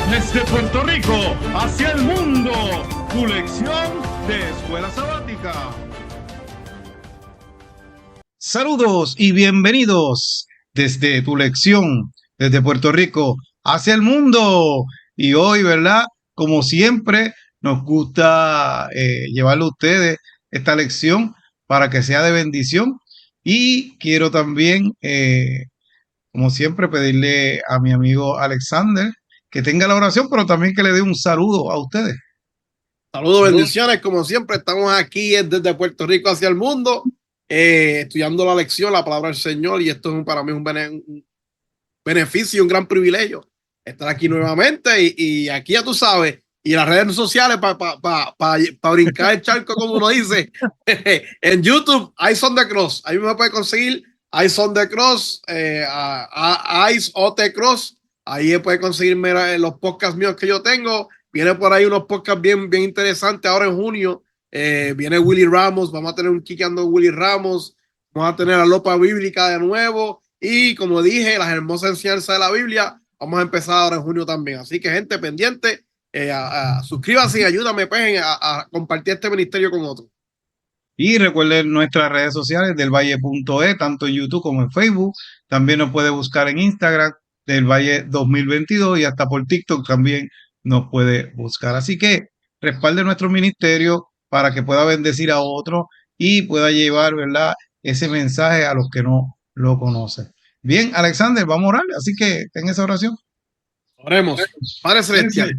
Desde Puerto Rico hacia el mundo, tu lección de escuela sabática. Saludos y bienvenidos desde tu lección, desde Puerto Rico hacia el mundo. Y hoy, ¿verdad? Como siempre, nos gusta llevarle a ustedes esta lección para que sea de bendición. Y quiero también, como siempre, pedirle a mi amigo Alexander que tenga la oración, pero también que le dé un saludo a ustedes. Saludos, bendiciones, como siempre, estamos aquí desde Puerto Rico hacia el mundo, estudiando la lección, la palabra del Señor, y esto es para mí un beneficio y un gran privilegio estar aquí nuevamente, y aquí ya tú sabes, y las redes sociales para brincar el charco, como uno dice, en YouTube, Eyes on the Cross, ahí me puede conseguir Eyes on the Cross, Eyes on the Cross, ahí puede conseguirme los podcasts míos que yo tengo. Viene por ahí unos podcasts bien interesantes ahora en junio. Viene Willy Ramos, vamos a tener un Kikeando Willy Ramos, vamos a tener la Lopa Bíblica de nuevo, y como dije, las hermosas enseñanzas de la Biblia, vamos a empezar ahora en junio también. Así que gente pendiente, suscríbanse y ayúdame pues, a compartir este ministerio con otros. Y recuerden nuestras redes sociales del Valle.e, tanto en YouTube como en Facebook. También nos puede buscar en Instagram del Valle 2022 y hasta por TikTok también nos puede buscar. Así que respalde nuestro ministerio para que pueda bendecir a otros y pueda llevar, ¿verdad?, ese mensaje a los que no lo conocen. Bien, Alexander, vamos a orar, así que ten esa oración. Oremos. Padre Celestial,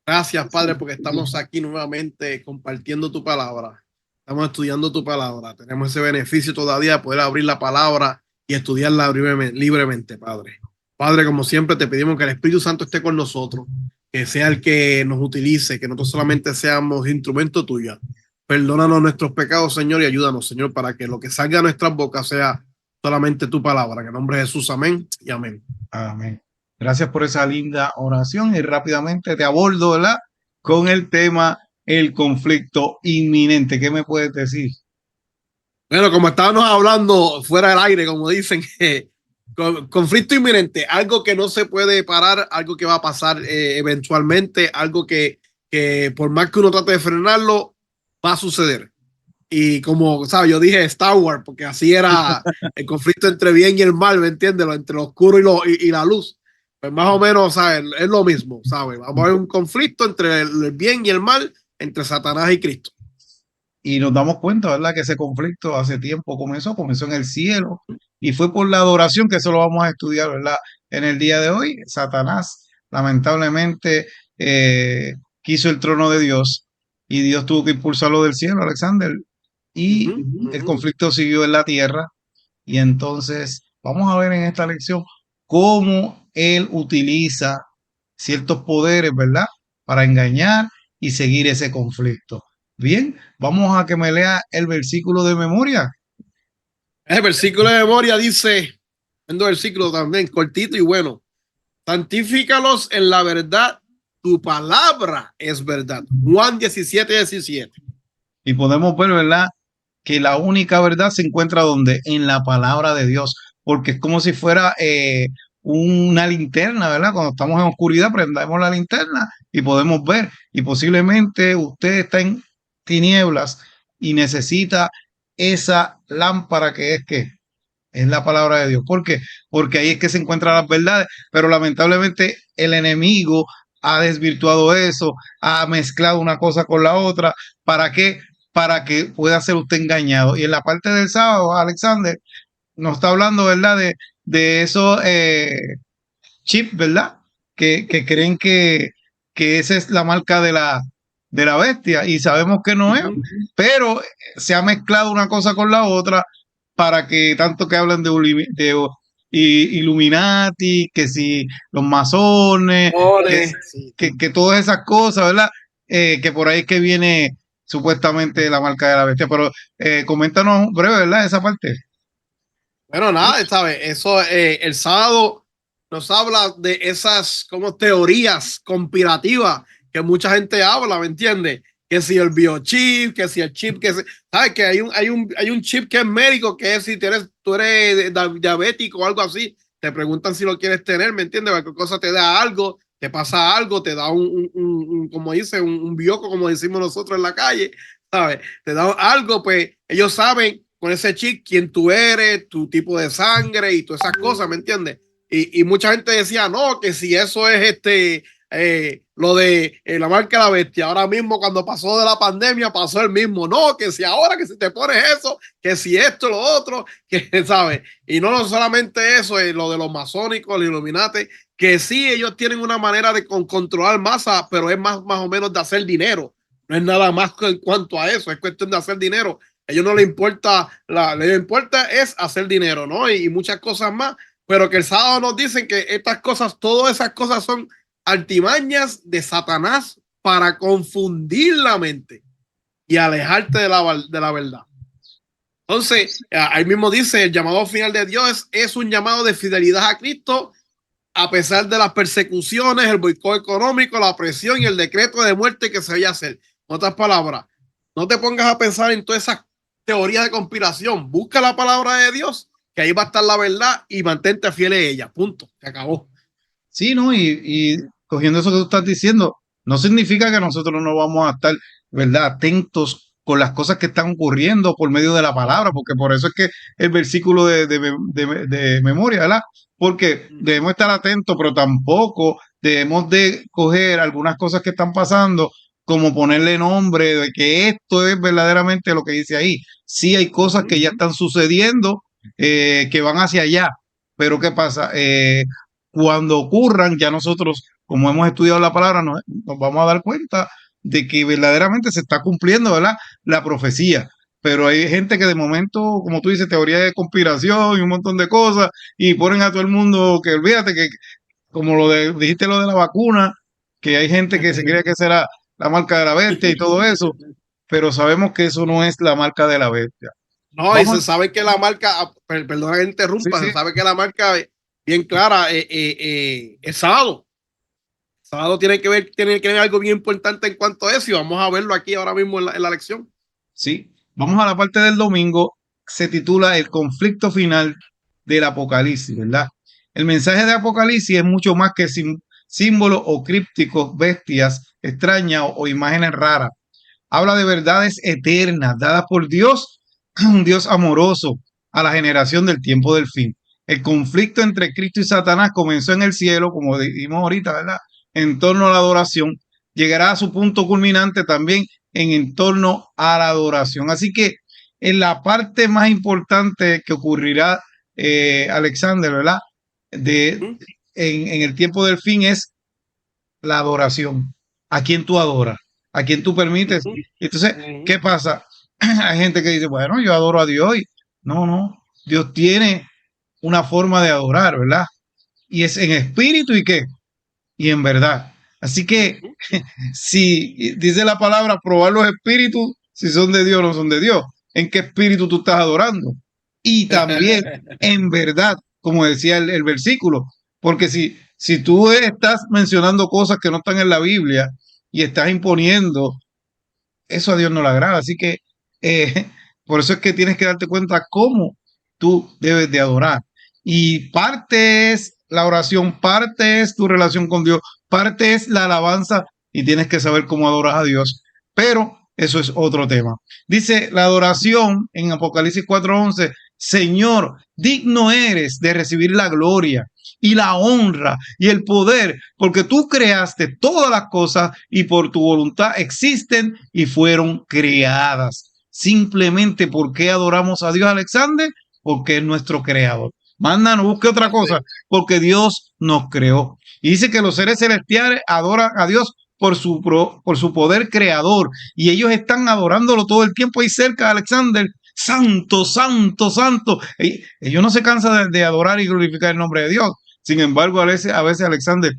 gracias, Padre, porque estamos aquí nuevamente compartiendo tu palabra. Estamos estudiando tu palabra. Tenemos ese beneficio todavía de poder abrir la palabra y estudiarla libremente, Padre. Padre, como siempre, te pedimos que el Espíritu Santo esté con nosotros, que sea el que nos utilice, que nosotros solamente seamos instrumento tuyo. Perdónanos nuestros pecados, Señor, y ayúdanos, Señor, para que lo que salga de nuestras bocas sea solamente tu palabra. En el nombre de Jesús, amén y amén. Amén. Gracias por esa linda oración y rápidamente te abordo, ¿verdad?, con el tema el conflicto inminente. ¿Qué me puedes decir? Bueno, como estábamos hablando fuera del aire, como dicen, conflicto inminente, algo que no se puede parar, algo que va a pasar eventualmente, algo que por más que uno trate de frenarlo, va a suceder. Y como, ¿sabes? Yo dije Star Wars, porque así era el conflicto entre bien y el mal, ¿me entiendes? Entre lo oscuro y la luz. Pues más o menos, ¿sabes? Es lo mismo, ¿sabes? Vamos a ver un conflicto entre el bien y el mal, entre Satanás y Cristo. Y nos damos cuenta, ¿verdad?, que ese conflicto hace tiempo comenzó en el cielo y fue por la adoración, que eso lo vamos a estudiar, ¿verdad?, en el día de hoy. Satanás, lamentablemente, quiso el trono de Dios y Dios tuvo que impulsarlo del cielo, Alexander, y el conflicto siguió en la tierra. Y entonces vamos a ver en esta lección cómo él utiliza ciertos poderes, ¿verdad?, para engañar y seguir ese conflicto. Bien, vamos a que me lea el versículo de memoria. El versículo de memoria dice, un versículo también cortito y bueno: santifícalos en la verdad, tu palabra es verdad. Juan 17:17. Y podemos ver, ¿verdad?, que la única verdad se encuentra donde, en la palabra de Dios, porque es como si fuera una linterna, ¿verdad? Cuando estamos en oscuridad, prendamos la linterna y podemos ver. Y posiblemente usted está en tinieblas y necesita esa lámpara que es la palabra de Dios. ¿Por qué? Porque ahí es que se encuentran las verdades, pero lamentablemente el enemigo ha desvirtuado eso, ha mezclado una cosa con la otra. ¿Para qué? Para que pueda ser usted engañado. Y en la parte del sábado, Alexander nos está hablando, ¿verdad?, de esos chips, ¿verdad?, que creen que esa es la marca de la bestia, y sabemos que no es, pero se ha mezclado una cosa con la otra para que tanto que hablan de Illuminati, que si los masones, que todas esas cosas, ¿verdad?, que por ahí es que viene supuestamente la marca de la bestia. Pero coméntanos breve, ¿verdad?, esa parte. Bueno, nada, ¿sabes? Eso, el sábado nos habla de esas como teorías conspirativas que mucha gente habla, ¿me entiendes? Que si el biochip, que si el chip, ¿sabes? Que hay un chip que es médico, que es si tú eres diabético o algo así, te preguntan si lo quieres tener, ¿me entiendes? Cualquier cosa te da algo, te pasa algo, te da como dice, un bioco, como decimos nosotros en la calle, ¿sabes? Te da algo, pues ellos saben con ese chip quién tú eres, tu tipo de sangre y todas esas cosas, ¿me entiendes? Y mucha gente decía, no, que si eso es lo de la marca de la bestia, ahora mismo cuando pasó de la pandemia pasó el mismo, no, que si ahora que si te pones eso, que si esto, lo otro, que sabes, y no solamente eso, es lo de los masónicos, los Illuminati, que sí, ellos tienen una manera de controlar masa, pero es más o menos de hacer dinero, no es nada más en cuanto a eso, es cuestión de hacer dinero, a ellos no les importa, les importa es hacer dinero, ¿no? Y muchas cosas más, pero que el sábado nos dicen que estas cosas, todas esas cosas son artimañas de Satanás para confundir la mente y alejarte de la verdad. Entonces, ahí mismo dice, el llamado final de Dios es un llamado de fidelidad a Cristo a pesar de las persecuciones, el boicot económico, la presión y el decreto de muerte que se vaya a hacer. En otras palabras, no te pongas a pensar en todas esas teorías de conspiración. Busca la palabra de Dios, que ahí va a estar la verdad y mantente fiel a ella. Punto. Se acabó. Sí, ¿no? Y cogiendo eso que tú estás diciendo, no significa que nosotros no vamos a estar, ¿verdad?, atentos con las cosas que están ocurriendo por medio de la palabra, porque por eso es que el versículo de memoria, ¿verdad? Porque debemos estar atentos, pero tampoco debemos de coger algunas cosas que están pasando, como ponerle nombre de que esto es verdaderamente lo que dice ahí. Sí hay cosas que ya están sucediendo, que van hacia allá, pero ¿qué pasa? Cuando ocurran, ya nosotros, como hemos estudiado la palabra, nos vamos a dar cuenta de que verdaderamente se está cumpliendo, ¿verdad?, la profecía. Pero hay gente que de momento, como tú dices, teoría de conspiración y un montón de cosas, y ponen a todo el mundo que olvídate que, como dijiste lo de la vacuna, que hay gente que se cree que será la marca de la bestia y todo eso, pero sabemos que eso no es la marca de la bestia. No, y Vamos, se sabe que la marca, perdona que sí, interrumpa, sí, se sabe que la marca bien clara es sábado. Sábado tiene que ver algo bien importante en cuanto a eso y vamos a verlo aquí ahora mismo en la lección. sí. Vamos a la parte del domingo, se titula El conflicto final del Apocalipsis, ¿verdad? El mensaje de Apocalipsis es mucho más que símbolos o crípticos, bestias extrañas o imágenes raras. Habla de verdades eternas dadas por Dios, un Dios amoroso a la generación del tiempo del fin. El conflicto entre Cristo y Satanás comenzó en el cielo, como dijimos ahorita, ¿verdad?, en torno a la adoración. Llegará a su punto culminante también en torno a la adoración. Así que en la parte más importante que ocurrirá, Alexander, ¿verdad?, en el tiempo del fin es la adoración. ¿A quién tú adoras? ¿A quién tú permites? Entonces, ¿qué pasa? Hay gente que dice, bueno, yo adoro a Dios. No, no. Dios tiene una forma de adorar, ¿verdad? Y es en espíritu y qué? Y en verdad. Así que si dice la palabra, probar los espíritus, si son de Dios o no son de Dios, ¿en qué espíritu tú estás adorando? Y también en verdad, como decía el versículo, porque si tú estás mencionando cosas que no están en la Biblia y estás imponiendo, eso a Dios no le agrada. Así que por eso es que tienes que darte cuenta cómo tú debes de adorar. Y parte es la oración, parte es tu relación con Dios, parte es la alabanza y tienes que saber cómo adoras a Dios. Pero eso es otro tema. Dice la adoración en Apocalipsis 4:11, Señor, digno eres de recibir la gloria y la honra y el poder, porque tú creaste todas las cosas y por tu voluntad existen y fueron creadas. Simplemente, ¿por qué adoramos a Dios, Alexander? Porque es nuestro creador. Manda, no busque otra cosa, porque Dios nos creó. Y dice que los seres celestiales adoran a Dios por su poder creador. Y ellos están adorándolo todo el tiempo ahí cerca, Alexander. Santo, santo, santo. Ellos no se cansan de adorar y glorificar el nombre de Dios. Sin embargo, a veces Alexander,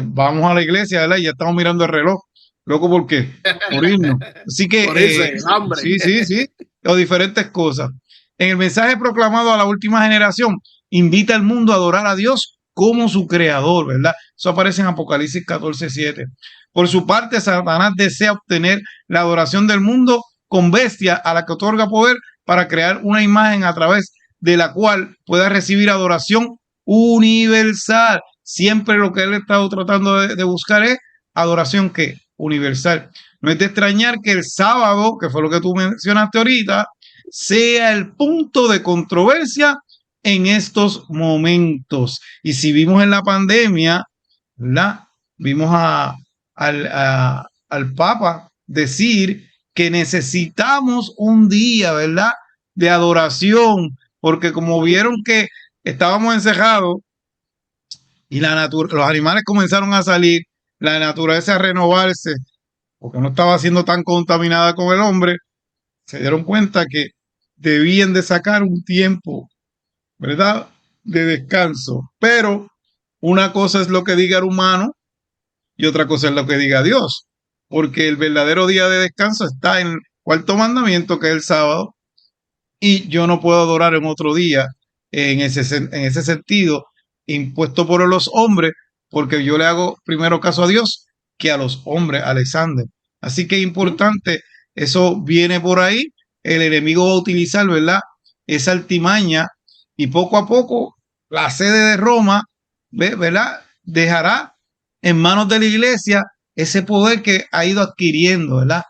vamos a la iglesia, ¿verdad?, y ya estamos mirando el reloj. Loco, ¿por qué? Por irnos. Así que, Por ese hambre. sí, sí, sí. O diferentes cosas. En el mensaje proclamado a la última generación, invita al mundo a adorar a Dios como su creador, ¿verdad? Eso aparece en Apocalipsis 14:7. Por su parte, Satanás desea obtener la adoración del mundo con bestia a la que otorga poder para crear una imagen a través de la cual pueda recibir adoración universal. siempre lo que él ha estado tratando de buscar es adoración que universal. No es de extrañar que el sábado, que fue lo que tú mencionaste ahorita, sea el punto de controversia en estos momentos. Y si vimos en la pandemia, ¿verdad? Vimos al Papa decir que necesitamos un día, ¿verdad? De adoración, porque como vieron que estábamos encerrados y los animales comenzaron a salir, la naturaleza a renovarse, porque no estaba siendo tan contaminada con el hombre, se dieron cuenta que debían de sacar un tiempo, ¿verdad? De descanso. Pero una cosa es lo que diga el humano y otra cosa es lo que diga Dios, porque el verdadero día de descanso está en el cuarto mandamiento, que es el sábado, y yo no puedo adorar en otro día en ese sentido impuesto por los hombres, porque yo le hago primero caso a Dios que a los hombres, Alexander. Así que es importante, eso viene por ahí, el enemigo va a utilizar, ¿verdad? Esa altimaña y poco a poco la sede de Roma, ¿verdad? Dejará en manos de la iglesia ese poder que ha ido adquiriendo, ¿verdad?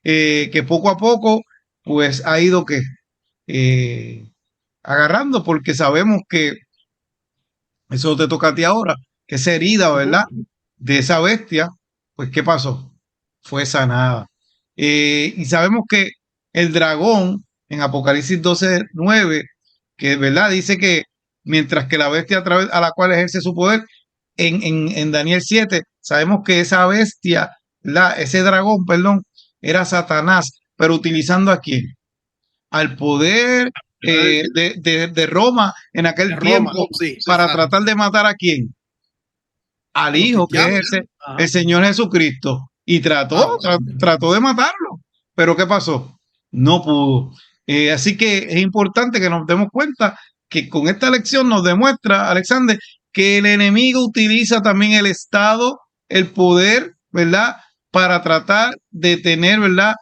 Que poco a poco, pues ha ido que eh, agarrando, porque sabemos que eso te toca a ti ahora, que esa herida, ¿verdad? De esa bestia, pues ¿qué pasó? Fue sanada. Y sabemos que el dragón en Apocalipsis 12:9, que verdad dice que mientras que la bestia a través a la cual ejerce su poder, en Daniel 7, sabemos que esa bestia, ese dragón, perdón, era Satanás, pero utilizando a quién? Al poder de Roma en aquel tiempo sí, para tratar de matar a quién, al a los hijo que cristianos. es el Señor Jesucristo, y trató de matarlo, pero ¿qué pasó? No pudo. Así que es importante que nos demos cuenta que con esta lección nos demuestra, Alexander, que el enemigo utiliza también el Estado, el poder, ¿verdad? Para tratar de tener, ¿verdad?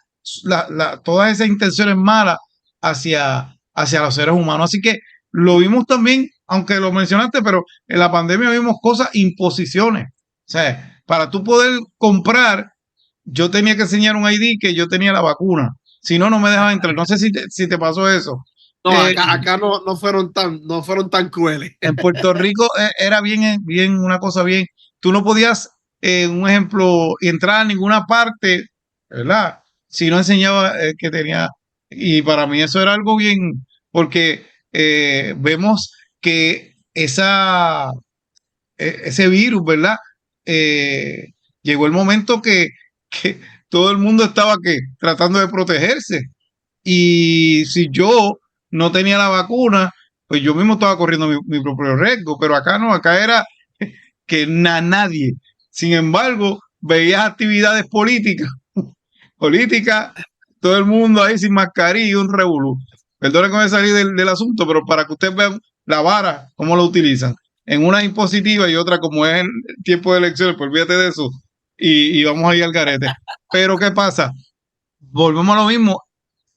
Todas esas intenciones malas hacia los seres humanos. Así que lo vimos también, aunque lo mencionaste, pero en la pandemia vimos cosas, imposiciones. O sea, para tú poder comprar, yo tenía que enseñar un ID que yo tenía la vacuna. Si no, no me dejaba entrar. No sé si te pasó eso. No, acá no fueron tan crueles. En Puerto Rico era bien, una cosa bien. Tú no podías, un ejemplo, entrar a ninguna parte, ¿verdad? Si no enseñaba que tenía. Y para mí eso era algo bien, porque vemos que ese virus, ¿verdad? Eh, Llegó el momento que todo el mundo estaba tratando de protegerse. Y si yo no tenía la vacuna, pues yo mismo estaba corriendo mi propio riesgo, pero acá no, acá era que nadie. Sin embargo, veías actividades políticas, todo el mundo ahí sin mascarilla y un revolú. Perdone que me salí del asunto, pero para que ustedes vean la vara, cómo lo utilizan. En una impositiva y otra, como es el tiempo de elecciones, pues olvídate de eso. Y vamos a ir al garete. Pero ¿qué pasa? Volvemos a lo mismo,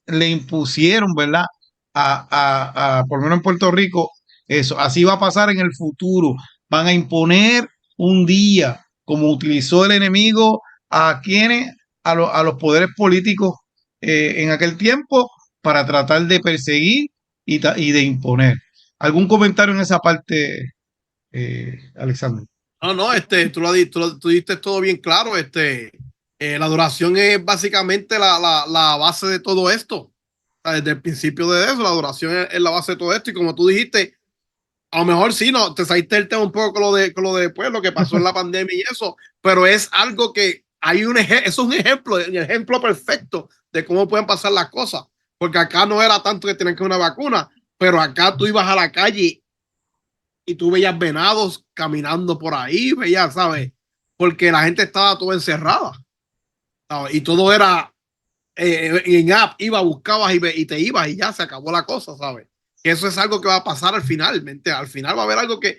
le impusieron, ¿verdad? Por lo menos en Puerto Rico, eso. Así va a pasar en el futuro. Van a imponer un día, como utilizó el enemigo a quienes, a los poderes políticos en aquel tiempo, para tratar de perseguir y de imponer. ¿Algún comentario en esa parte, Alexander? No, tú diste todo bien claro. La adoración es básicamente la base de todo esto. Desde el principio de eso, la adoración es la base de todo esto. Y como tú dijiste, a lo mejor sí, no, te saliste el tema un poco con lo de después, lo que pasó en la pandemia y eso, pero es algo que eso es un ejemplo, el ejemplo perfecto de cómo pueden pasar las cosas. Porque acá no era tanto que tenían que una vacuna, pero acá tú ibas a la calle y tú veías venados caminando por ahí, veías, ¿sabes? Porque la gente estaba toda encerrada, ¿sabes? Y todo era en app, buscabas y te ibas y ya se acabó la cosa, ¿sabes? Que eso es algo que va a pasar al final, ¿mente? Al final va a haber algo que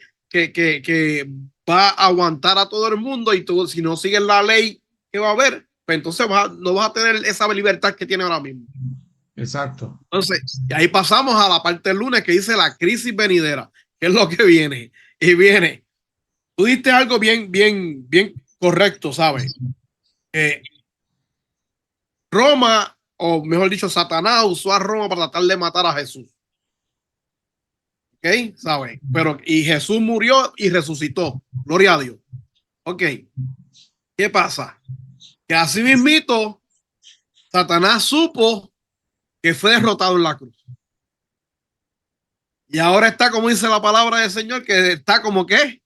va a aguantar a todo el mundo y tú, si no sigues la ley que va a haber, pues entonces no vas a tener esa libertad que tiene ahora mismo. Exacto. Entonces, y ahí pasamos a la parte del lunes que dice la crisis venidera, que es lo que viene. Y viene Tú diste algo bien correcto, ¿sabes? Roma, o mejor dicho, Satanás usó a Roma para tratar de matar a Jesús. ¿Ok? ¿Sabes? Pero, y Jesús murió y resucitó. Gloria a Dios. Ok. ¿Qué pasa? Que así mismito, Satanás supo que fue derrotado en la cruz. Y ahora está, como dice la palabra del Señor, que está como ¿qué?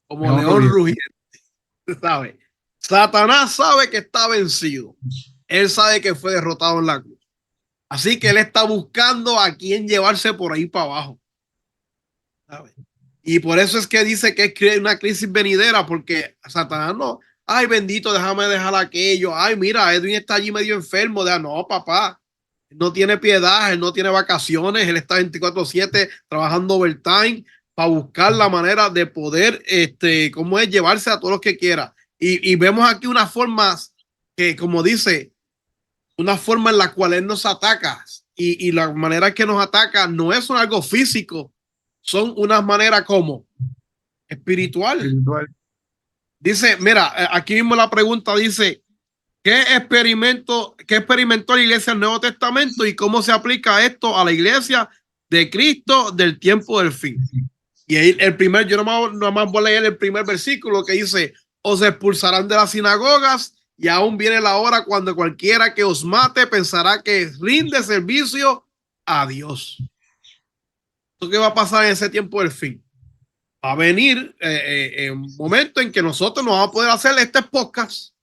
Como león rugiente, ¿sabes? Satanás sabe que está vencido. Él sabe que fue derrotado en la cruz. Así que él está buscando a quien llevarse por ahí para abajo, ¿sabes? Y por eso es que dice que es una crisis venidera, porque Satanás no, ay bendito, déjame dejar aquello, ay mira, Edwin está allí medio enfermo, no papá, no tiene piedad, él no tiene vacaciones, él está 24/7 trabajando overtime para buscar la manera de poder, cómo es, llevarse a todos los que quiera. Y vemos aquí unas formas que, como dice, una forma en la cual él nos ataca, y la manera que nos ataca no es algo físico, son unas maneras como espiritual. Dice, mira, aquí mismo la pregunta dice, ¿qué experimentó la iglesia del Nuevo Testamento y cómo se aplica esto a la iglesia de Cristo del tiempo del fin? Y ahí el primer, yo nomás voy a leer el primer versículo que dice, os expulsarán de las sinagogas y aún viene la hora cuando cualquiera que os mate pensará que rinde servicio a Dios. ¿Qué va a pasar en ese tiempo del fin? Va a venir un momento en que nosotros no vamos a poder hacer este podcast.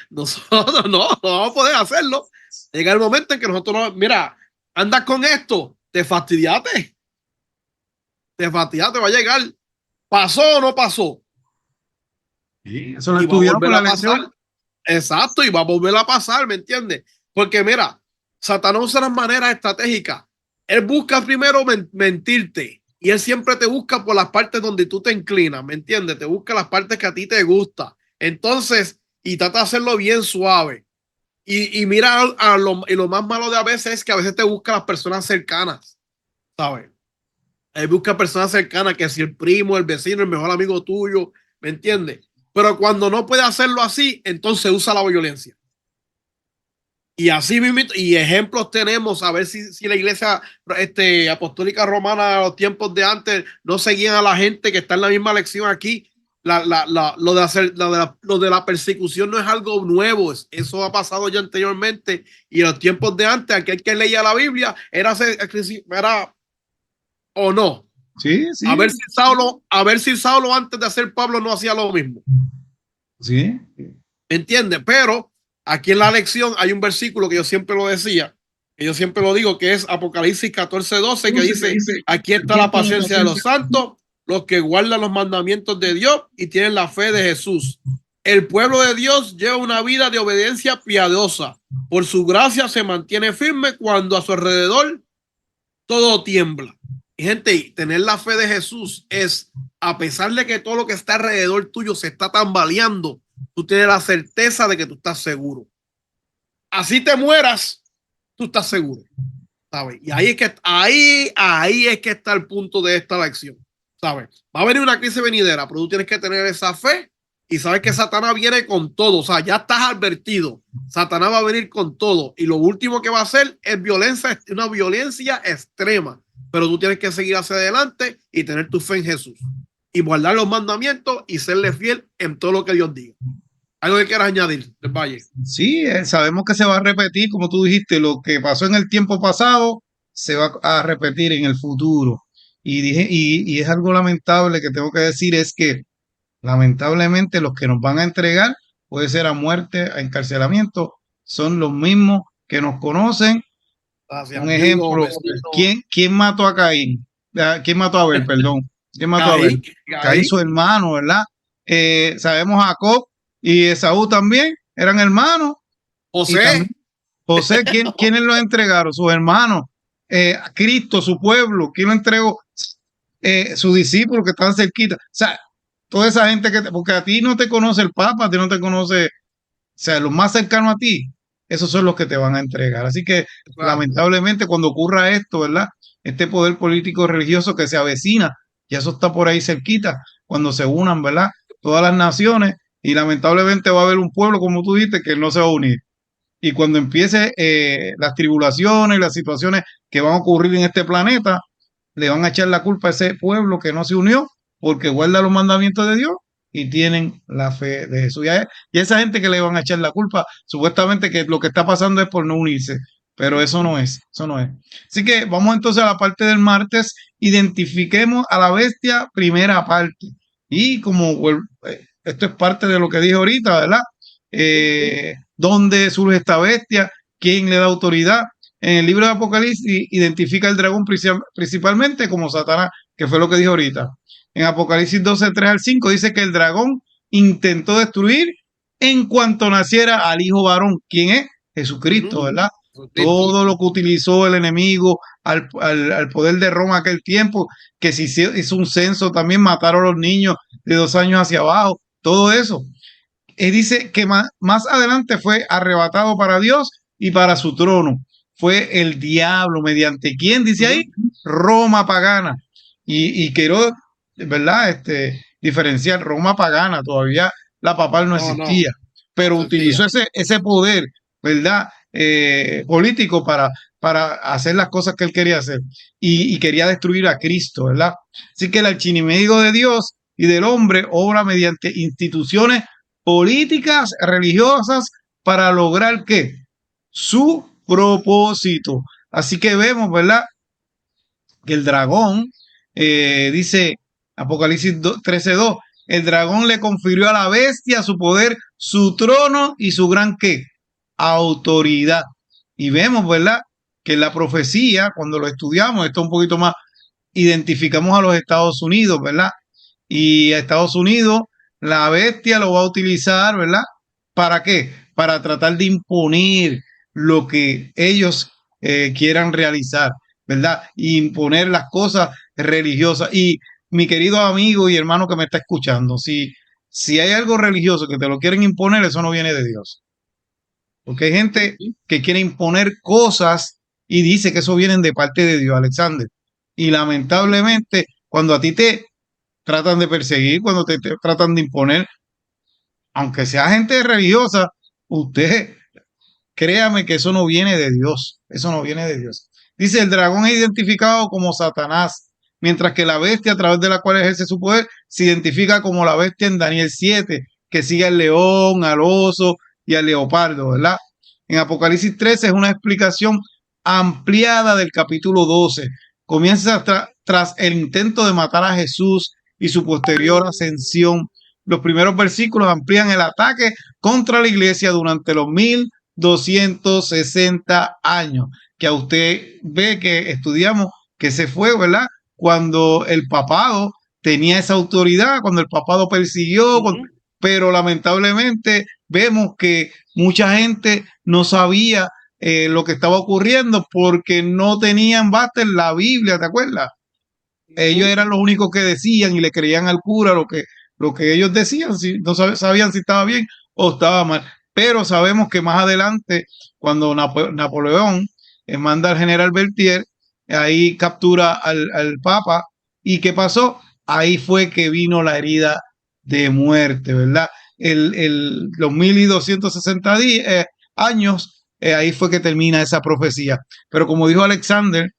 Nosotros no vamos a poder hacerlo. Llega el momento en que nosotros no, mira, andas con esto, te fastidiaste, va a llegar. ¿Pasó o no pasó? Sí, eso lo estudiamos por la lección. Exacto, y va a volver a pasar, ¿me entiendes? Porque mira, Satanás usa las maneras estratégicas. Él busca primero mentirte y él siempre te busca por las partes donde tú te inclinas, ¿me entiendes? Te busca las partes que a ti te gusta. Entonces, y trata de hacerlo bien suave. Y mira, y lo más malo de a veces es que a veces te busca las personas cercanas, ¿sabes? Él busca personas cercanas, que si el primo, el vecino, el mejor amigo tuyo, ¿me entiendes? Pero cuando no puede hacerlo así, entonces usa la violencia. Y así mismo, y ejemplos tenemos, a ver si la iglesia apostólica romana a los tiempos de antes no seguían a la gente que está en la misma lección aquí. Lo de la persecución no es algo nuevo, eso ha pasado ya anteriormente, y en los tiempos de antes, aquel que leía la Biblia era o no. Sí, sí. A ver si Saulo antes de hacer Pablo no hacía lo mismo. Sí. ¿Entiendes? Pero aquí en la lección hay un versículo que yo siempre lo decía, que yo siempre lo digo, que es Apocalipsis 14:12, que dice, aquí está la paciencia de los santos, los que guardan los mandamientos de Dios y tienen la fe de Jesús. El pueblo de Dios lleva una vida de obediencia piadosa. Por su gracia se mantiene firme cuando a su alrededor todo tiembla. Y gente, tener la fe de Jesús es, a pesar de que todo lo que está alrededor tuyo se está tambaleando, tú tienes la certeza de que tú estás seguro. Así te mueras, tú estás seguro, ¿sabes? Y ahí es que está el punto de esta lección, ¿sabes? Va a venir una crisis venidera, pero tú tienes que tener esa fe y sabes que Satanás viene con todo. O sea, ya estás advertido. Satanás va a venir con todo y lo último que va a hacer es violencia, una violencia extrema. Pero tú tienes que seguir hacia adelante y tener tu fe en Jesús y guardar los mandamientos y serle fiel en todo lo que Dios diga. ¿Algo que quieras añadir, del Valle? Sí, sabemos que se va a repetir, como tú dijiste, lo que pasó en el tiempo pasado se va a repetir en el futuro. Y es algo lamentable que tengo que decir, es que lamentablemente los que nos van a entregar, puede ser a muerte, a encarcelamiento, son los mismos que nos conocen. Un ejemplo, ¿quién mató a Caín? ¿Quién mató a Abel? Perdón. ¿Quién mató a Abel? Caín, su hermano, ¿verdad? Sabemos a Jacob y Esaú también, eran hermanos. José, ¿quiénes lo entregaron? Sus hermanos. Cristo, su pueblo, ¿quién lo entregó? Sus discípulos que estaban cerquita. O sea, toda esa gente porque a ti no te conoce el Papa, a ti no te conoce, o sea, los más cercanos a ti, esos son los que te van a entregar. Así que, lamentablemente, cuando ocurra esto, ¿verdad? Este poder político religioso que se avecina, Ya eso está por ahí cerquita, cuando se unan, ¿verdad? Todas las naciones, y lamentablemente va a haber un pueblo, como tú dijiste, que no se va a unir. Y cuando empiece las tribulaciones y las situaciones que van a ocurrir en este planeta, le van a echar la culpa a ese pueblo que no se unió porque guarda los mandamientos de Dios y tienen la fe de Jesús. Y a esa gente que le van a echar la culpa, supuestamente que lo que está pasando es por no unirse, pero eso no es, eso no es. Así que vamos entonces a la parte del martes, identifiquemos a la bestia, primera parte. Y como esto es parte de lo que dije ahorita, ¿verdad? ¿Dónde surge esta bestia? ¿Quién le da autoridad? En el libro de Apocalipsis identifica el dragón principalmente como Satanás, que fue lo que dijo ahorita. En Apocalipsis 12, 3 al 5 dice que el dragón intentó destruir en cuanto naciera al hijo varón. ¿Quién es? Jesucristo, ¿verdad? Todo lo que utilizó el enemigo al poder de Roma aquel tiempo, que se hizo un censo, también mataron a los niños de 2 años hacia abajo, todo eso. Dice que más adelante fue arrebatado para Dios y para su trono. Fue el diablo, mediante quién dice ahí, Roma pagana. Y quiero, ¿verdad? Diferenciar Roma pagana, todavía la papal no existía, pero utilizó ese poder, ¿verdad? Político para hacer las cosas que él quería hacer y quería destruir a Cristo, ¿verdad? Así que el archienemigo de Dios y del hombre obra mediante instituciones políticas religiosas para lograr ¿qué? Su propósito. Así que vemos, ¿verdad? Que el dragón, dice Apocalipsis 13:2, el dragón le confirió a la bestia su poder, su trono y su gran ¿qué? Autoridad. Y vemos, ¿verdad? Que en la profecía, cuando lo estudiamos, esto un poquito más, identificamos a los Estados Unidos, ¿verdad? Y a Estados Unidos, la bestia lo va a utilizar, ¿verdad? ¿Para qué? Para tratar de imponer lo que ellos quieran realizar, ¿verdad? Y imponer las cosas religiosas. Y mi querido amigo y hermano que me está escuchando, si hay algo religioso que te lo quieren imponer, eso no viene de Dios. Porque hay gente que quiere imponer cosas y dice que eso viene de parte de Dios, Alexander. Y lamentablemente, cuando a ti te tratan de perseguir, cuando te tratan de imponer, aunque sea gente religiosa, usted créame que eso no viene de Dios, eso no viene de Dios. Dice, el dragón es identificado como Satanás, mientras que la bestia a través de la cual ejerce su poder se identifica como la bestia en Daniel 7, que sigue al león, al oso y al leopardo, ¿verdad? En Apocalipsis 13 es una explicación ampliada del capítulo 12. Comienza tras el intento de matar a Jesús y su posterior ascensión. Los primeros versículos amplían el ataque contra la iglesia durante los 1260 años, que a usted ve que estudiamos que se fue, ¿verdad? Cuando el papado tenía esa autoridad, cuando el papado persiguió, pero lamentablemente vemos que mucha gente no sabía lo que estaba ocurriendo porque no tenían base en la Biblia, ¿te acuerdas? Ellos eran los únicos que decían y le creían al cura lo que ellos decían, si no sabían si estaba bien o estaba mal. Pero sabemos que más adelante, cuando Napoleón manda al general Berthier, ahí captura al Papa. ¿Y qué pasó? Ahí fue que vino la herida de muerte, ¿verdad? Los 1260 años, ahí fue que termina esa profecía. Pero como dijo Alexander,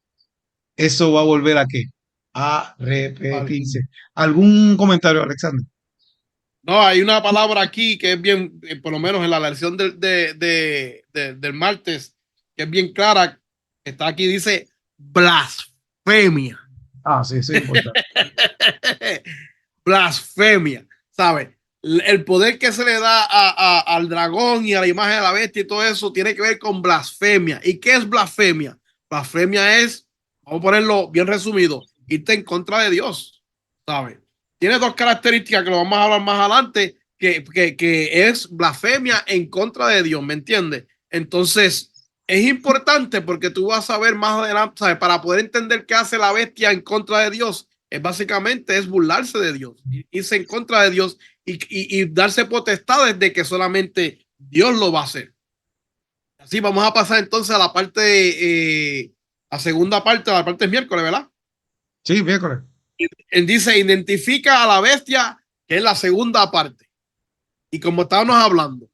eso va a volver a qué? A repetirse. ¿Algún comentario, Alexander? No, hay una palabra aquí que es bien, por lo menos en la lección del martes, que es bien clara. Está aquí, dice blasfemia. Ah, sí, sí, importante. Blasfemia, ¿sabes? El poder que se le da al dragón y a la imagen de la bestia y todo eso tiene que ver con blasfemia. ¿Y qué es blasfemia? Blasfemia es, vamos a ponerlo bien resumido, irte en contra de Dios, ¿sabes? Tiene dos características que lo vamos a hablar más adelante, que es blasfemia en contra de Dios, ¿me entiendes? Entonces, es importante porque tú vas a ver más adelante, ¿sabes? Para poder entender qué hace la bestia en contra de Dios, básicamente es burlarse de Dios, irse en contra de Dios y darse potestades de que solamente Dios lo va a hacer. Así vamos a pasar entonces a la parte, a segunda parte, a la parte de miércoles, ¿verdad? Sí, miércoles. Él dice, identifica a la bestia, que es la segunda parte. Y como estábamos hablando,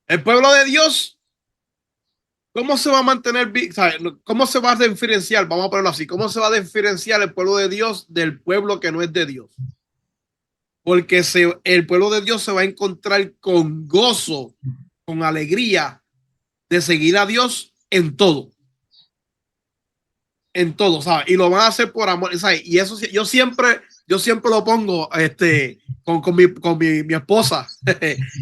el pueblo de Dios, ¿cómo se va a mantener? ¿Cómo se va a diferenciar? Vamos a ponerlo así. ¿Cómo se va a diferenciar el pueblo de Dios del pueblo que no es de Dios? Porque el pueblo de Dios se va a encontrar con gozo, con alegría de seguir a Dios en todo. En todo, ¿sabes? Y lo van a hacer por amor, ¿sabes? Y eso yo siempre lo pongo con mi esposa,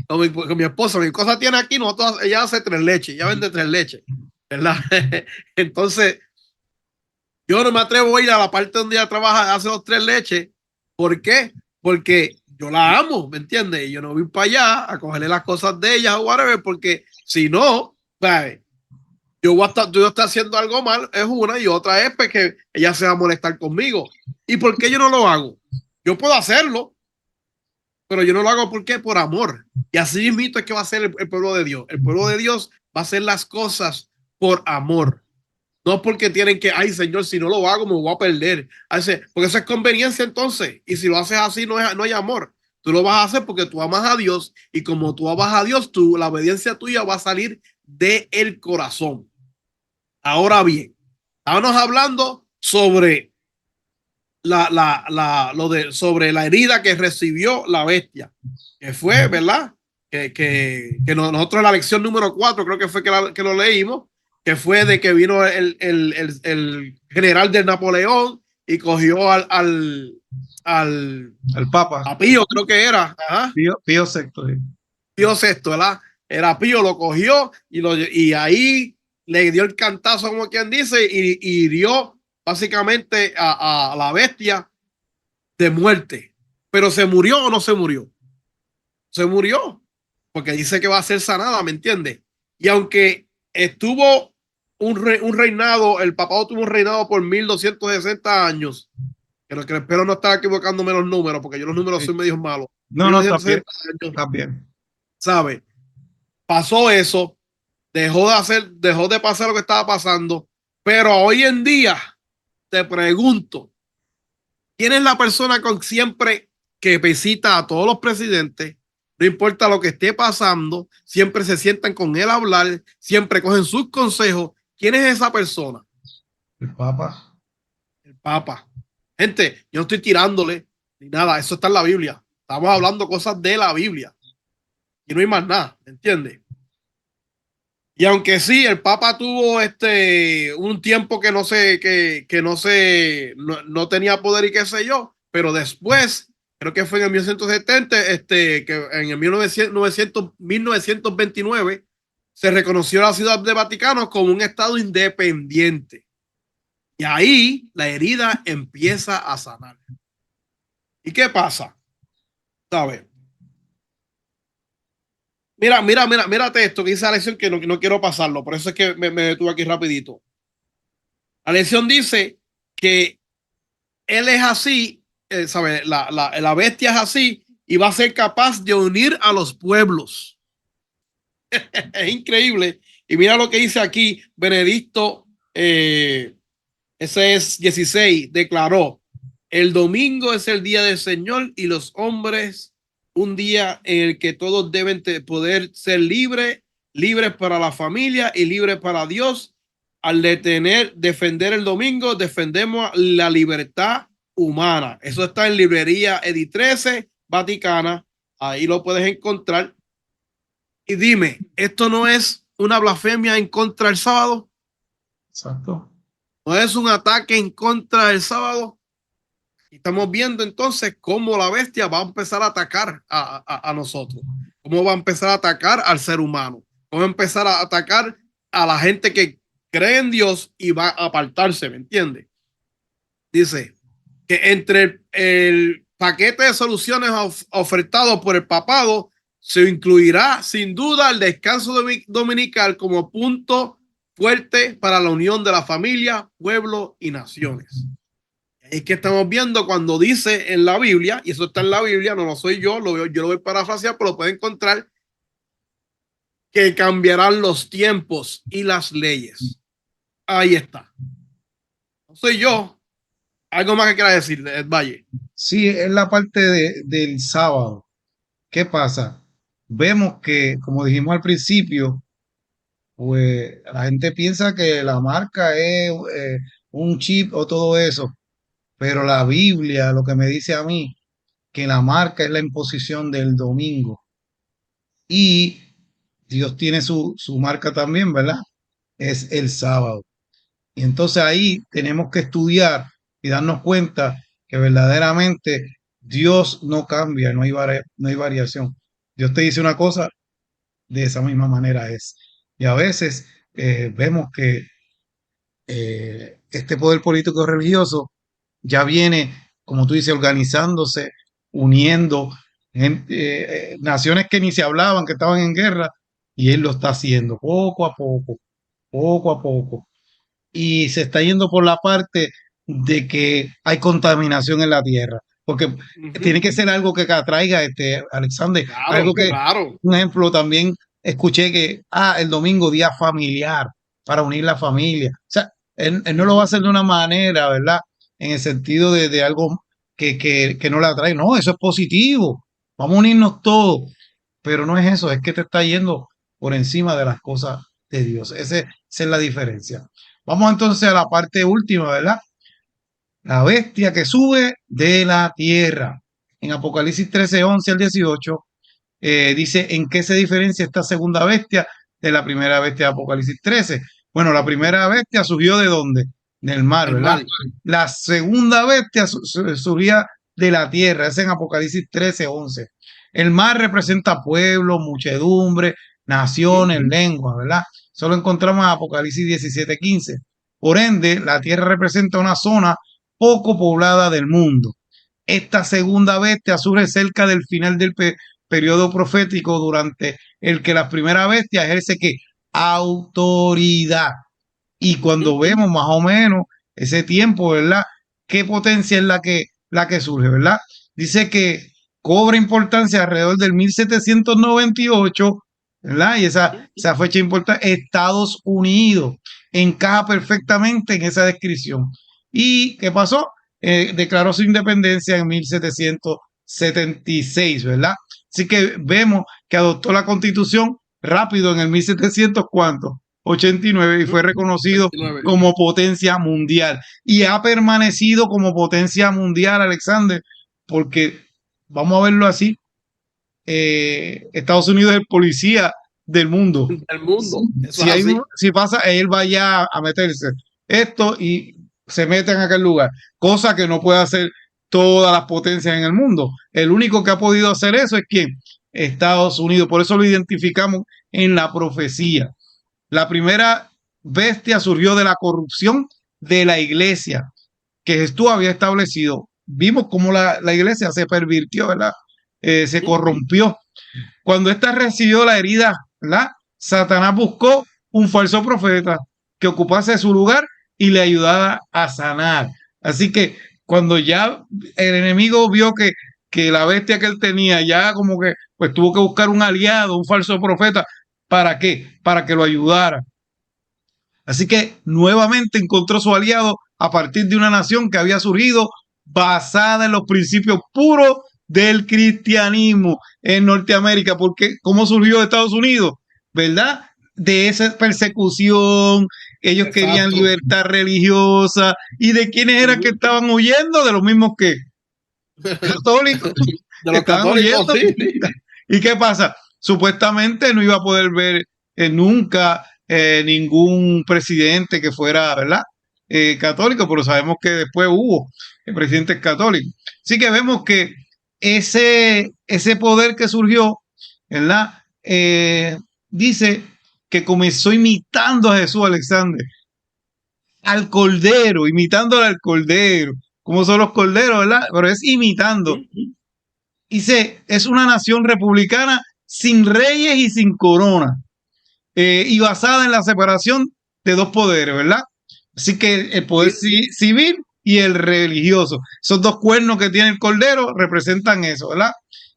con mi esposa. Mi esposa tiene aquí, nosotros, ella hace tres leches, ella vende tres leches, ¿verdad? Entonces, yo no me atrevo a ir a la parte donde ella trabaja, hace los tres leches. ¿Por qué? Porque yo la amo, ¿me entiendes? Y yo no voy para allá a cogerle las cosas de ella o whatever, porque si no, ¿sabes? Yo voy a estar haciendo algo mal, es una, y otra es pues, que ella se va a molestar conmigo. ¿Y por qué yo no lo hago? Yo puedo hacerlo, pero yo no lo hago porque por amor. Y así mismo es que va a ser el pueblo de Dios. El pueblo de Dios va a hacer las cosas por amor. No porque tienen que, ay Señor, si no lo hago me voy a perder. Porque eso es conveniencia entonces. Y si lo haces así no hay amor. Tú lo vas a hacer porque tú amas a Dios y como tú amas a Dios, la obediencia tuya va a salir del corazón. Ahora bien, estábamos hablando sobre sobre la herida que recibió la bestia, que fue, ¿verdad? Nosotros en la lección número 4, creo que fue que lo leímos, que fue de que vino el general de Napoleón y cogió El Papa, a Pío, creo que era, ajá, Pío sexto. Sí. Pío sexto, ¿verdad? Era Pío, lo cogió y ahí le dio el cantazo, como quien dice, y hirió básicamente a la bestia de muerte. Pero ¿se murió o no se murió? Se murió, porque dice que va a ser sanada, ¿me entiendes? Y aunque estuvo un reinado, el papado tuvo un reinado por 1260 años, pero que espero no estar equivocándome los números, porque yo los números Sí. soy medio malos. No, está bien, 1260 años, está bien. ¿sabes? Pasó eso, dejó de pasar lo que estaba pasando, pero hoy en día te pregunto, ¿quién es la persona con siempre que visita a todos los presidentes? No importa lo que esté pasando, siempre se sientan con él a hablar, siempre cogen sus consejos. ¿Quién es esa persona? El Papa. El Papa. Gente, yo no estoy tirándole ni nada, eso está en la Biblia. Estamos hablando cosas de la Biblia y no hay más nada, ¿me entiendes? Y aunque sí, el Papa tuvo un tiempo que no tenía poder y qué sé yo, pero después, creo que fue en el 1970, que en el 1929 se reconoció la ciudad de Vaticano como un estado independiente. Y ahí la herida empieza a sanar. ¿Y qué pasa? ¿Sabes? Mírate esto que dice la lección que no quiero pasarlo, por eso es que me detuve aquí rapidito. La lección dice que él es así, ¿sabe? La bestia es así y va a ser capaz de unir a los pueblos. Es increíble. Y mira lo que dice aquí, Benedicto, ese es 16, declaró, el domingo es el día del Señor y los hombres, un día en el que todos deben poder ser libres para la familia y libres para Dios. Al defender el domingo, defendemos la libertad humana. Eso está en librería Edi 13, Vaticana. Ahí lo puedes encontrar. Y dime, ¿esto no es una blasfemia en contra del sábado? Exacto. ¿No es un ataque en contra del sábado? Y estamos viendo entonces cómo la bestia va a empezar a atacar a nosotros. Cómo va a empezar a atacar al ser humano. Cómo va a empezar a atacar a la gente que cree en Dios y va a apartarse, ¿me entiendes? Dice que entre el paquete de soluciones ofertado por el papado se incluirá sin duda el descanso dominical como punto fuerte para la unión de la familia, pueblo y naciones. Es que estamos viendo cuando dice en la Biblia, y eso está en la Biblia, no lo soy yo, yo lo voy a parafrasear, pero lo pueden encontrar, que cambiarán los tiempos y las leyes. Ahí está. No soy yo, Algo más que quiera decir, Ed Valle. Sí, es la parte del sábado. ¿Qué pasa? Vemos que, como dijimos al principio, pues la gente piensa que la marca es un chip o todo eso, pero la Biblia lo que me dice a mí, que la marca es la imposición del domingo y Dios tiene su marca también, ¿verdad? Es el sábado. Y entonces ahí tenemos que estudiar y darnos cuenta que verdaderamente Dios no cambia, no hay variación. Dios te dice una cosa, de esa misma manera es. Y a veces vemos que este poder político religioso ya viene, como tú dices, organizándose, uniendo naciones que ni se hablaban, que estaban en guerra, y él lo está haciendo poco a poco, poco a poco. Y se está yendo por la parte de que hay contaminación en la tierra, porque tiene que ser algo que atraiga, Alexander, Claro, algo que, claro. un ejemplo, también escuché que, el domingo, día familiar, para unir la familia. O sea, él no lo va a hacer de una manera, ¿verdad? En el sentido de algo que no le atrae. No, eso es positivo. Vamos a unirnos todos. Pero no es eso, es que te está yendo por encima de las cosas de Dios. Esa es la diferencia. Vamos entonces a la parte última, ¿verdad? La bestia que sube de la tierra. En Apocalipsis 13, 11 al 18, dice en qué se diferencia esta segunda bestia de la primera bestia de Apocalipsis 13. Bueno, la primera bestia surgió de dónde? Del mar, El ¿verdad? mal. La segunda bestia surgía de la tierra, es en Apocalipsis 13, 11. El mar representa pueblo, muchedumbre, naciones, lenguas, ¿verdad? Solo encontramos en Apocalipsis 17, 15. Por ende, la tierra representa una zona poco poblada del mundo. Esta segunda bestia surge cerca del final del periodo profético durante el que la primera bestia ejerce que autoridad. Y cuando vemos más o menos ese tiempo, ¿verdad? ¿Qué potencia es la que surge, ¿verdad? Dice que cobra importancia alrededor del 1798, ¿verdad? Y esa fecha importante, Estados Unidos encaja perfectamente en esa descripción. ¿Y qué pasó? Declaró su independencia en 1776, ¿verdad? Así que vemos que adoptó la constitución rápido en el 1700, ¿cuánto? 89, y fue reconocido 29. como potencia mundial. Y ha permanecido como potencia mundial, Alexander, porque vamos a verlo así, Estados Unidos es el policía del mundo. Del mundo. Eso Si, es hay, así. si pasa, él vaya a meterse esto y se mete en aquel lugar, cosa que no puede hacer todas las potencias en el mundo. El único que ha podido hacer eso es ¿quién? Estados Unidos. Por eso lo identificamos en la profecía. La primera bestia surgió de la corrupción de la iglesia que Jesús había establecido. Vimos cómo la iglesia se pervirtió, ¿verdad? Se corrompió. Cuando ésta recibió la herida, ¿verdad? Satanás buscó un falso profeta que ocupase su lugar y le ayudara a sanar. Así que cuando ya el enemigo vio que la bestia que él tenía ya como que pues tuvo que buscar un aliado, un falso profeta. ¿Para qué? Para que lo ayudara. Así que nuevamente encontró su aliado a partir de una nación que había surgido basada en los principios puros del cristianismo en Norteamérica. Porque ¿cómo surgió Estados Unidos? ¿Verdad? De esa persecución, ellos Exacto. querían libertad religiosa. ¿Y de quiénes eran que estaban huyendo? De los mismos que católicos. De los Estaban católicos, huyendo. sí. ¿Y qué pasa? Supuestamente no iba a poder ver nunca ningún presidente que fuera, ¿verdad? Católico, pero sabemos que después hubo presidentes católicos. Así que vemos que ese poder que surgió, ¿verdad? Dice que comenzó imitando a Jesús, Alexander, al cordero, imitándole al cordero. ¿Cómo son los corderos, verdad? Pero es imitando. Dice, es una nación republicana sin reyes y sin corona, y basada en la separación de dos poderes, ¿verdad? Así que el poder civil y el religioso, esos dos cuernos que tiene el cordero representan eso, ¿verdad?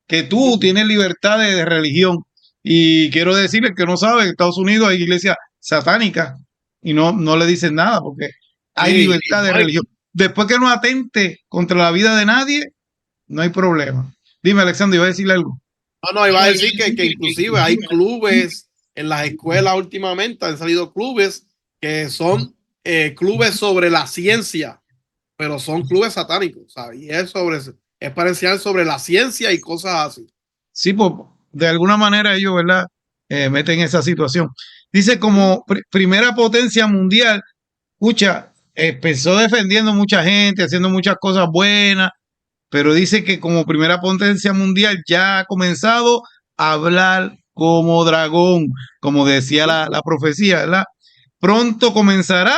Que tú tienes libertad de religión. Y quiero decirles que no saben, en Estados Unidos hay iglesias satánicas y no le dicen nada porque hay libertad de religión. después que no atente contra la vida de nadie, no hay problema. Dime, Alexander, iba a decirle algo. No, iba a decir que inclusive hay clubes en las escuelas últimamente, han salido clubes que son clubes sobre la ciencia, pero son clubes satánicos, ¿sabes? Y es para enseñar sobre la ciencia y cosas así. Sí, pues de alguna manera ellos, ¿verdad? Meten esa situación. Dice como primera potencia mundial, escucha, empezó defendiendo mucha gente, haciendo muchas cosas buenas, pero dice que como primera potencia mundial ya ha comenzado a hablar como dragón, como decía la profecía, ¿verdad? Pronto comenzará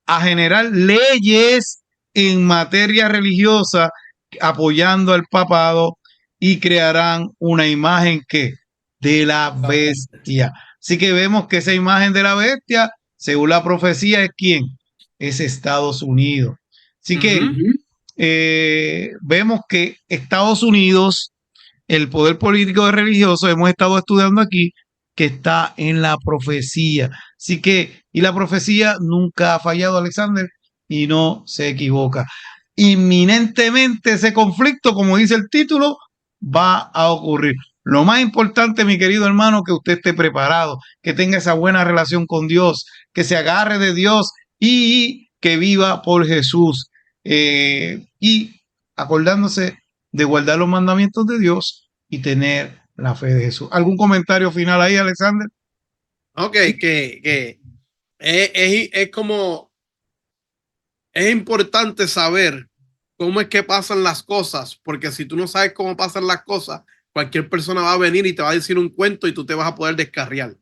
a generar leyes en materia religiosa apoyando al papado y crearán una imagen que de la bestia. Así que vemos que esa imagen de la bestia, según la profecía, es quién? Es Estados Unidos. Así que vemos que Estados Unidos, el poder político y religioso, hemos estado estudiando aquí, que está en la profecía. Así que, y la profecía nunca ha fallado, Alexander, y no se equivoca. Inminentemente ese conflicto, como dice el título, va a ocurrir. Lo más importante, mi querido hermano, que usted esté preparado, que tenga esa buena relación con Dios, que se agarre de Dios y que viva por Jesús. Y acordándose de guardar los mandamientos de Dios y tener la fe de Jesús. ¿Algún comentario final ahí, Alexander? Ok, que es como, es importante saber cómo es que pasan las cosas, porque si tú no sabes cómo pasan las cosas, cualquier persona va a venir y te va a decir un cuento y tú te vas a poder descarriar. O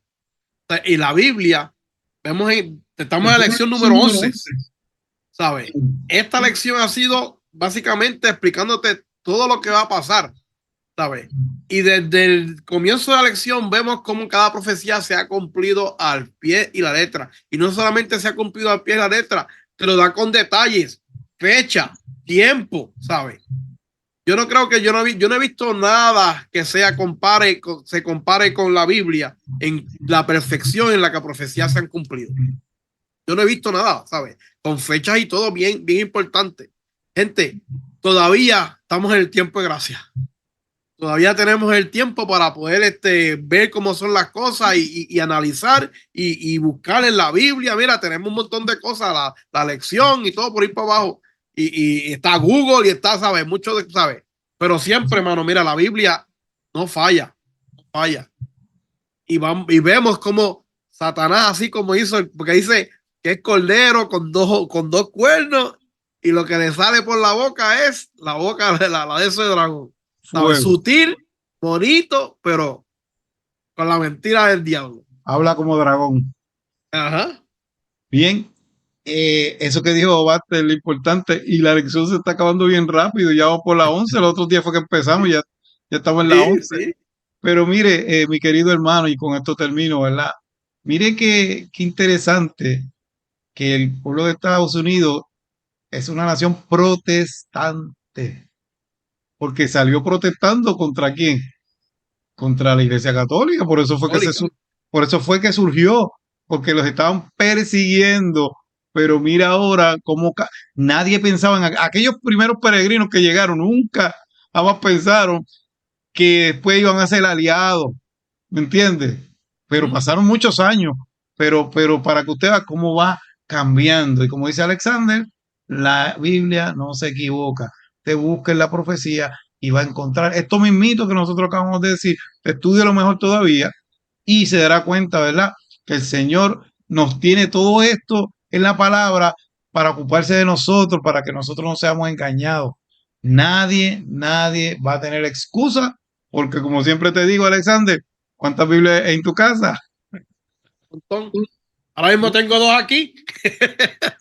sea, y la Biblia, estamos en la lección número 11, ¿sabes? Esta lección ha sido básicamente explicándote todo lo que va a pasar, ¿sabes? Y desde el comienzo de la lección vemos cómo cada profecía se ha cumplido al pie y la letra. Y no solamente se ha cumplido al pie y la letra, te lo da con detalles, fecha, tiempo, ¿sabes? Yo no creo que yo no he visto nada que se compare con la Biblia en la perfección en la que profecías se han cumplido. Yo no he visto nada, ¿sabes? Con fechas y todo bien, bien importante. Gente, todavía estamos en el tiempo de gracia. Todavía tenemos el tiempo para poder ver cómo son las cosas y analizar y buscar en la Biblia. Mira, tenemos un montón de cosas, la lección y todo por ir para abajo. Y está Google y está, ¿sabes? Mucho de, ¿sabes? Pero siempre, hermano, mira, la Biblia no falla, no falla. Y vemos cómo Satanás, así como hizo, porque dice que es cordero con dos cuernos y lo que le sale por la boca es la boca de la de ese dragón. ¿Sabes? Sutil, bonito, pero con la mentira del diablo. Habla como dragón. Ajá. Bien, eso que dijo Bate es lo importante y la lección se está acabando bien rápido, ya vamos por la 11, el otro día fue que empezamos, ya estamos en la 11. Sí. Pero mire, mi querido hermano, y con esto termino, ¿verdad? Mire qué interesante que el pueblo de Estados Unidos es una nación protestante, porque salió protestando ¿contra quién? Contra la Iglesia Católica, por eso fue que surgió, porque los estaban persiguiendo. Pero mira ahora cómo nadie pensaba en aquellos primeros peregrinos que llegaron, nunca jamás pensaron que después iban a ser aliados, ¿me entiendes? Pero pasaron muchos años, pero para que usted vea cómo va cambiando. Y como dice Alexander, la Biblia no se equivoca. Te busca en la profecía y va a encontrar esto mismito que nosotros acabamos de decir. Estudie lo mejor todavía y se dará cuenta, ¿verdad? Que el Señor nos tiene todo esto en la palabra para ocuparse de nosotros, para que nosotros no seamos engañados. Nadie va a tener excusa, porque como siempre te digo, Alexander, ¿cuántas Biblias hay en tu casa? Ahora mismo tengo 2 aquí.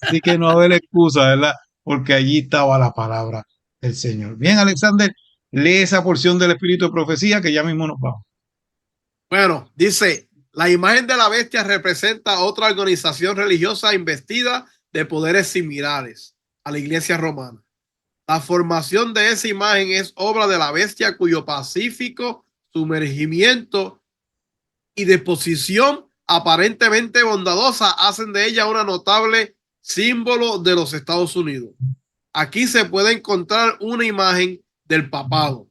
Así que no va a haber excusa, ¿verdad? Porque allí estaba la palabra del Señor. Bien, Alexander, lee esa porción del Espíritu de Profecía que ya mismo nos vamos. Bueno, dice, la imagen de la bestia representa otra organización religiosa investida de poderes similares a la Iglesia romana. La formación de esa imagen es obra de la bestia cuyo pacífico sumergimiento y disposición aparentemente bondadosa hacen de ella una notable símbolo de los Estados Unidos. aquí se puede encontrar una imagen del papado.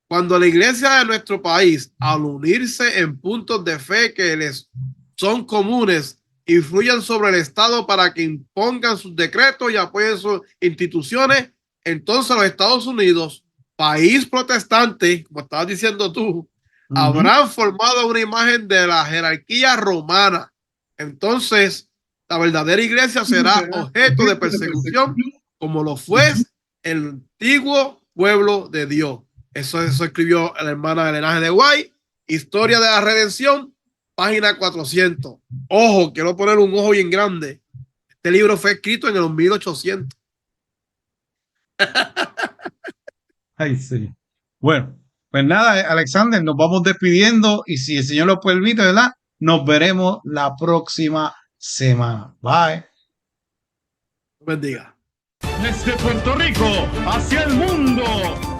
Cuando la iglesia de nuestro país, al unirse en puntos de fe que les son comunes, influyen sobre el Estado para que impongan sus decretos y apoyen sus instituciones, entonces los Estados Unidos, país protestante, como estabas diciendo tú, habrán formado una imagen de la jerarquía romana. Entonces, la verdadera iglesia será objeto de persecución, como lo fue el antiguo pueblo de Dios. Eso escribió la hermana Elena G. de White, Historia de la Redención, página 400. Ojo, quiero poner un ojo bien grande. Este libro fue escrito en el 1800. Ay, sí. Bueno, pues nada, Alexander, nos vamos despidiendo y si el Señor lo permite, ¿verdad? Nos veremos la próxima semana. Bye. Bendiga. Desde Puerto Rico hacia el mundo,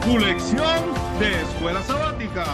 tu lección de escuela sabática.